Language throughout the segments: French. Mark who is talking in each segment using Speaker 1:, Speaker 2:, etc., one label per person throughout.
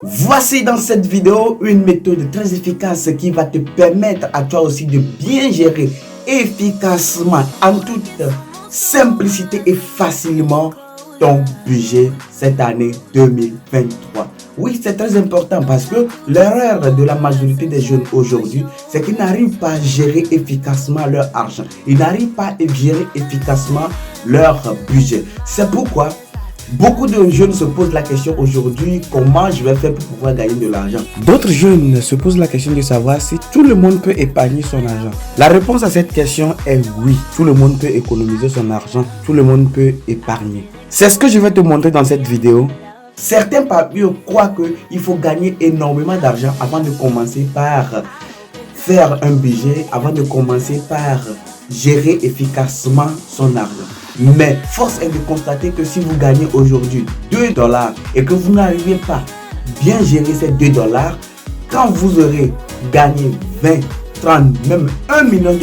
Speaker 1: Voici dans cette vidéo une méthode très efficace qui va te permettre à toi aussi de bien gérer efficacement, en toute simplicité et facilement ton budget cette année 2023. Oui, c'est très important parce que l'erreur de la majorité des jeunes aujourd'hui, c'est qu'ils n'arrivent pas à gérer efficacement leur argent. Ils n'arrivent pas à gérer efficacement leur budget. C'est pourquoi beaucoup de jeunes se posent la question aujourd'hui, comment je vais faire pour pouvoir gagner de l'argent. D'autres jeunes se posent la question de savoir si tout le monde peut épargner son argent. La réponse à cette question est oui. Tout le monde peut économiser son argent, tout le monde peut épargner. C'est ce que je vais te montrer dans cette vidéo. Certains parmi eux croient qu'il faut gagner énormément d'argent avant de commencer par faire un budget, avant de commencer par gérer efficacement son argent. Mais force est de constater que si vous gagnez aujourd'hui $2 et que vous n'arrivez pas bien gérer ces $2, quand vous aurez gagné 20, 30, même $1 million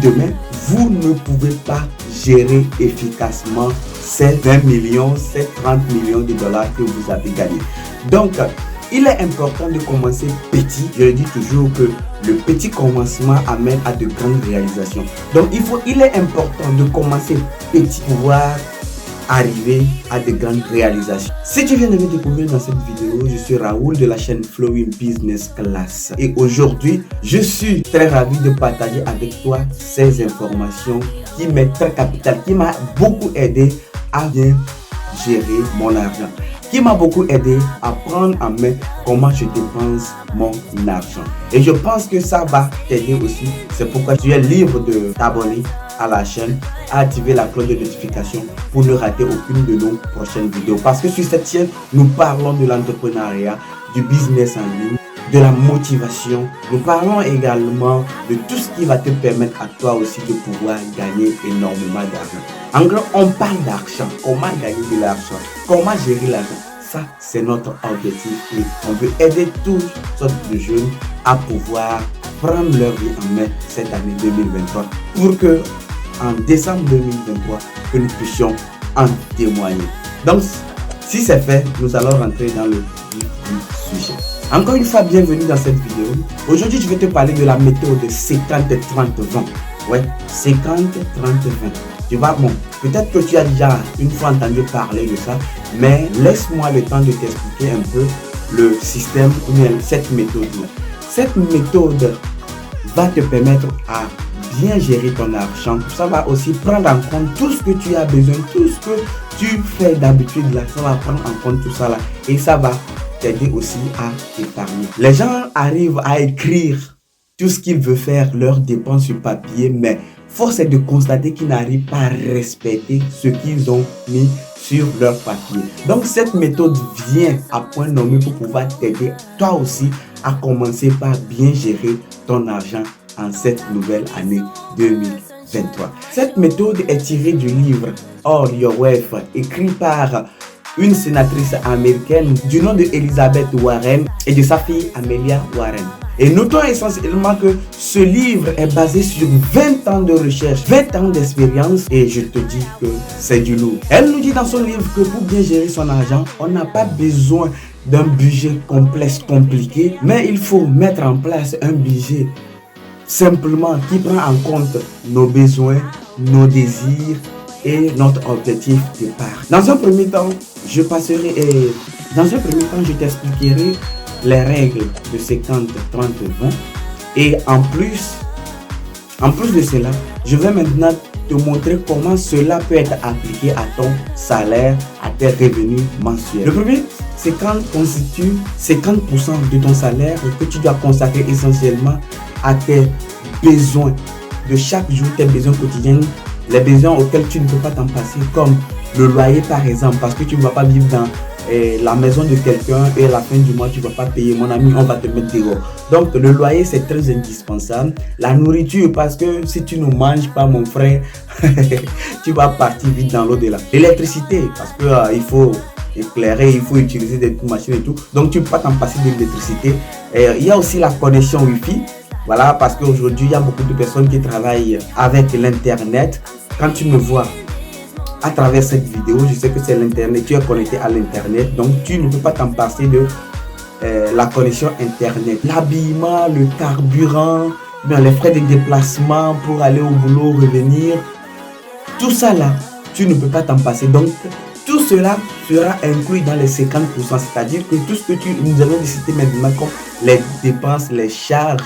Speaker 1: demain, vous ne pouvez pas gérer efficacement ces 20 millions, ces 30 millions de dollars que vous avez gagnés. Donc, il est important de commencer petit. Je dis toujours que le petit commencement amène à de grandes réalisations. Donc, il est important de commencer petit pour pouvoir arriver à de grandes réalisations. Si tu viens de me découvrir dans cette vidéo, je suis Raoul de la chaîne Flowing Business Class. Et aujourd'hui, je suis très ravi de partager avec toi ces informations qui m'est très capitale, qui m'a beaucoup aidé à bien gérer mon argent, qui m'a beaucoup aidé à prendre en main comment je dépense mon argent. Et je pense que ça va t'aider aussi. C'est pourquoi tu es libre de t'abonner à la chaîne, à activer la cloche de notification pour ne rater aucune de nos prochaines vidéos. Parce que sur cette chaîne, nous parlons de l'entrepreneuriat, du business en ligne, de la motivation. Nous parlons également de tout ce qui va te permettre à toi aussi de pouvoir gagner énormément d'argent. En gros, on parle d'argent, comment gagner de l'argent, comment gérer l'argent. Ça, c'est notre objectif et on veut aider toutes sortes de jeunes à pouvoir prendre leur vie en main cette année 2023 pour que en décembre 2023, que nous puissions en témoigner. Donc, si c'est fait, nous allons rentrer dans le vif du sujet. Encore une fois, bienvenue dans cette vidéo. Aujourd'hui, je vais te parler de la méthode 50-30-20. Ouais, 50-30-20. Tu vois, bon, peut-être que tu as déjà une fois entendu parler de ça, mais laisse-moi le temps de t'expliquer un peu le système ou bien cette méthode-là. Cette méthode va te permettre à bien gérer ton argent. Ça va aussi prendre en compte tout ce que tu as besoin, tout ce que tu fais d'habitude là, ça va prendre en compte tout ça là et ça va t'aider aussi à épargner. Les gens arrivent à écrire tout ce qu'ils veulent faire, leurs dépenses sur papier, mais force est de constater qu'ils n'arrivent pas à respecter ce qu'ils ont mis sur leur papier. Donc cette méthode vient à point nommé pour pouvoir t'aider toi aussi à commencer par bien gérer ton argent en cette nouvelle année 2023. Cette méthode est tirée du livre All Your Wealth, écrit par une sénatrice américaine du nom de Elizabeth Warren et de sa fille Amelia Warren. Et notons essentiellement que ce livre est basé sur 20 ans de recherche, 20 ans d'expérience et je te dis que c'est du lourd. Elle nous dit dans son livre que pour bien gérer son argent, on n'a pas besoin d'un budget complexe, compliqué, mais il faut mettre en place un budget simplement qui prend en compte nos besoins, nos désirs et notre objectif de part. Dans un premier temps, je t'expliquerai les règles de 50, 30, 20 et en plus de cela, je vais maintenant te montrer comment cela peut être appliqué à ton salaire, à tes revenus mensuels. Le premier, c'est quand constitue 50% de ton salaire que tu dois consacrer essentiellement à tes besoins de chaque jour, tes besoins quotidiens, les besoins auxquels tu ne peux pas t'en passer, comme le loyer par exemple, parce que tu ne vas pas vivre dans la maison de quelqu'un et à la fin du mois tu ne vas pas payer. Mon ami, on va te mettre dehors. Donc le loyer, c'est très indispensable. La nourriture, parce que si tu ne manges pas, mon frère, tu vas partir vite dans l'au-delà. L'électricité, parce que il faut éclairer, il faut utiliser des machines et tout, donc tu ne peux pas t'en passer de l'électricité. Il y a aussi la connexion Wi-Fi. Voilà, parce qu'aujourd'hui, il y a beaucoup de personnes qui travaillent avec l'Internet. Quand tu me vois à travers cette vidéo, je sais que c'est l'Internet, tu es connecté à l'Internet, donc tu ne peux pas t'en passer de la connexion internet, l'habillement, le carburant, bien, les frais de déplacement pour aller au boulot, revenir. Tout ça là, tu ne peux pas t'en passer. Donc, tout cela sera inclus dans les 50%. C'est-à-dire que tout ce que nous avons cité maintenant comme les dépenses, les charges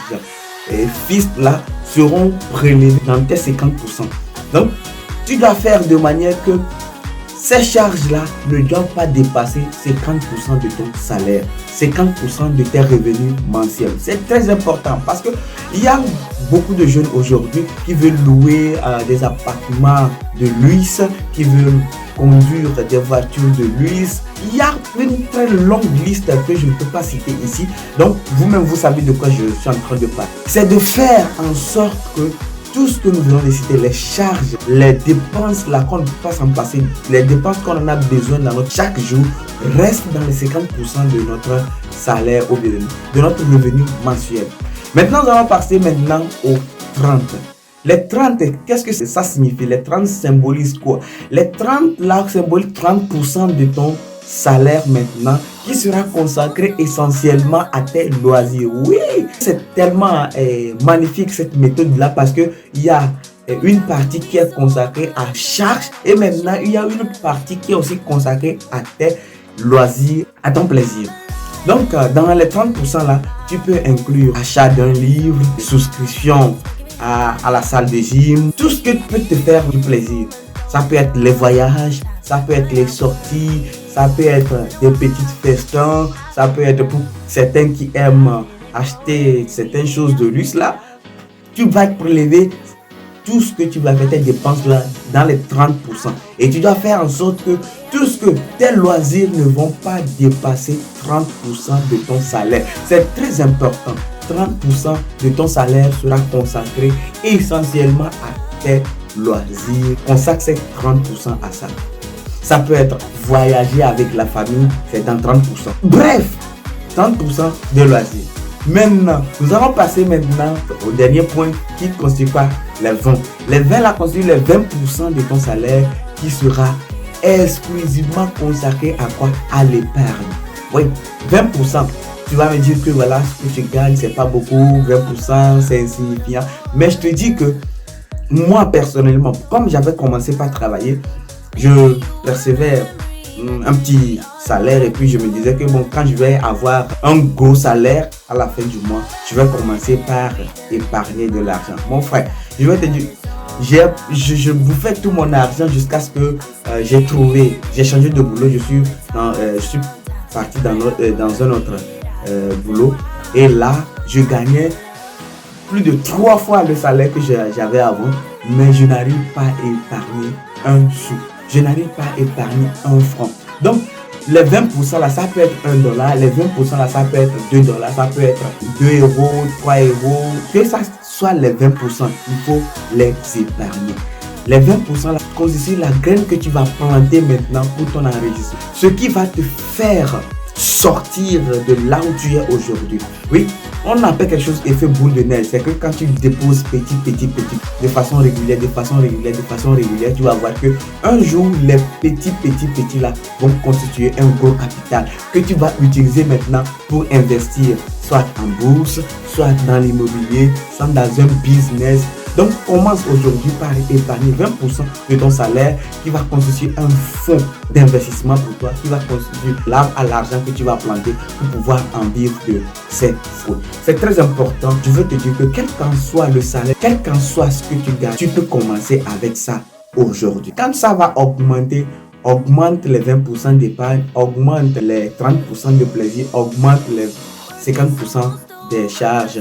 Speaker 1: fixes là seront prélevées dans tes 50%. Donc, tu dois faire de manière que ces charges-là ne doivent pas dépasser 50% de ton salaire, 50% de tes revenus mensuels. C'est très important parce qu'il y a beaucoup de jeunes aujourd'hui qui veulent louer des appartements de luxe, qui veulent conduire des voitures de luxe. Il y a une très longue liste que je ne peux pas citer ici. Donc, vous-même, vous savez de quoi je suis en train de parler. C'est de faire en sorte que tout ce que nous venons de citer, les charges, les dépenses là qu'on ne peut pas s'en passer, les dépenses qu'on en a besoin dans notre chaque jour, restent dans les 50% de notre salaire ou bien de notre revenu mensuel. Maintenant, nous allons passer maintenant aux 30. Les 30, qu'est-ce que ça signifie? Les 30 symbolisent quoi? Les 30 là symbolisent 30% de ton salaire maintenant qui sera consacré essentiellement à tes loisirs. Oui, c'est tellement magnifique cette méthode là parce que il y a une partie qui est consacrée à charge et maintenant il y a une autre partie qui est aussi consacrée à tes loisirs, à ton plaisir. Donc dans les 30% là, tu peux inclure achat d'un livre, souscription à la salle de gym, tout ce que peut te faire du plaisir. Ça peut être les voyages, ça peut être les sorties, ça peut être des petites festins, ça peut être pour certains qui aiment acheter certaines choses de luxe là. Tu vas te prélever tout ce que tu vas faire, tes dépenses là, dans les 30%. Et tu dois faire en sorte que tout ce que tes loisirs ne vont pas dépasser 30% de ton salaire. C'est très important. 30% de ton salaire sera consacré essentiellement à tes loisirs. Consacre ces 30% à ça. Ça peut être voyager avec la famille, c'est dans 30%. Bref, 30% de loisirs. Maintenant, nous allons passer maintenant au dernier point qui constitue les 20. Les 20 là constituent les 20% de ton salaire qui sera exclusivement consacré à quoi? À l'épargne. Oui, 20%. Tu vas me dire que voilà, ce que tu gagnes, c'est pas beaucoup, 20%, c'est insignifiant. Mais je te dis que moi, personnellement, comme j'avais commencé par travailler, je percevais un petit salaire et puis je me disais que bon, quand je vais avoir un gros salaire à la fin du mois, je vais commencer par épargner de l'argent. Mon frère, je vais te dire, je bouffais tout mon argent jusqu'à ce que j'ai changé de boulot, je suis parti dans un autre boulot et là, je gagnais plus de 3 fois le salaire que j'avais avant, mais je n'arrive pas à épargner un sou. Je n'arrive pas à épargner un franc. Donc, les 20% là, ça peut être $1. Les 20% là, ça peut être $2. Ça peut être 2 euros, 3 euros. Que ça soit les 20%, il faut les épargner. Les 20% là constituent la graine que tu vas planter maintenant pour ton enregistrement. Ce qui va te faire sortir de là où tu es aujourd'hui. Oui, on appelle quelque chose effet boule de neige. C'est que quand tu déposes petit, de façon régulière, tu vas voir que un jour, les petits là vont constituer un gros capital que tu vas utiliser maintenant pour investir, soit en bourse, soit dans l'immobilier, soit dans un business. Donc, commence aujourd'hui par épargner 20% de ton salaire qui va constituer un fonds d'investissement pour toi, qui va constituer l'arbre à l'argent que tu vas planter pour pouvoir en vivre de ces fonds. C'est très important. Je veux te dire que quel qu'en soit le salaire, quel qu'en soit ce que tu gagnes, tu peux commencer avec ça aujourd'hui. Quand ça va augmenter, augmente les 20% d'épargne, augmente les 30% de plaisir, augmente les 50% des charges,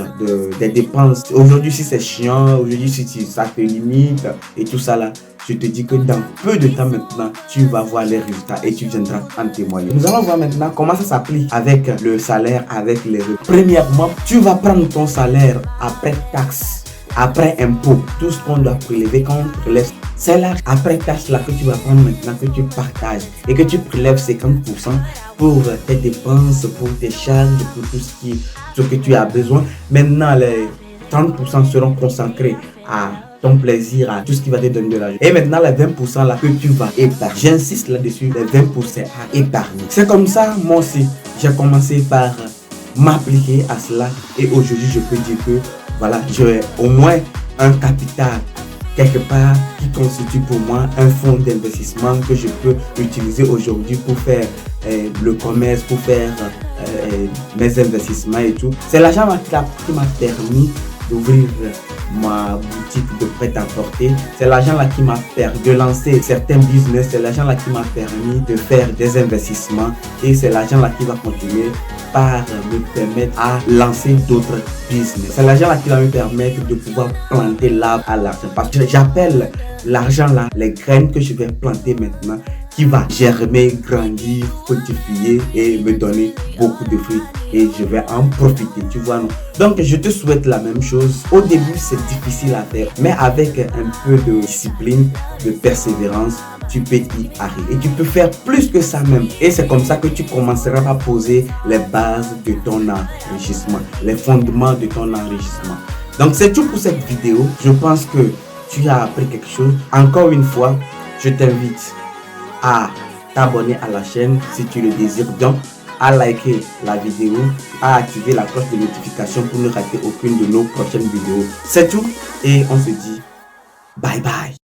Speaker 1: des dépenses. Aujourd'hui, si c'est chiant, aujourd'hui, si ça te limite et tout ça là, je te dis que dans peu de temps maintenant, tu vas voir les résultats et tu viendras en témoigner. Nous allons voir maintenant comment ça s'applique avec le salaire, avec les revenus. Premièrement, tu vas prendre ton salaire après taxes, après impôts, tout ce qu'on doit prélever quand on prélève. C'est là, après taxes là que tu vas prendre maintenant, que tu partages et que tu prélèves 50% pour tes dépenses, pour tes charges, pour tout ce que tu as besoin. Maintenant, les 30% seront consacrés à ton plaisir, à tout ce qui va te donner de l'argent. Et maintenant, les 20% là que tu vas épargner. J'insiste là-dessus, les 20% à épargner. C'est comme ça, moi aussi, j'ai commencé par m'appliquer à cela. Et aujourd'hui, je peux dire que voilà, j'ai au moins un capital quelque part qui constitue pour moi un fonds d'investissement que je peux utiliser aujourd'hui pour faire le commerce, pour faire mes investissements et tout. C'est l'argent qui m'a permis d'ouvrir ma boutique de prêt-à-porter. C'est l'argent là qui m'a permis de lancer certains business. C'est l'argent là qui m'a permis de faire des investissements. Et c'est l'argent là qui va continuer par me permettre à lancer d'autres business. C'est l'argent là qui va me permettre de pouvoir planter l'arbre à l'argent. Parce que j'appelle l'argent là les graines que je vais planter maintenant, qui va germer, grandir, fructifier et me donner beaucoup de fruits. Et je vais en profiter, tu vois, non? Donc, je te souhaite la même chose. Au début, c'est difficile à faire, mais avec un peu de discipline, de persévérance, tu peux y arriver. Et tu peux faire plus que ça même. Et c'est comme ça que tu commenceras à poser les bases de ton enrichissement, les fondements de ton enrichissement. Donc, c'est tout pour cette vidéo. Je pense que tu as appris quelque chose. Encore une fois, je t'invite à t'abonner à la chaîne si tu le désires, donc à liker la vidéo, à activer la cloche de notification pour ne rater aucune de nos prochaines vidéos. C'est tout et on se dit bye bye.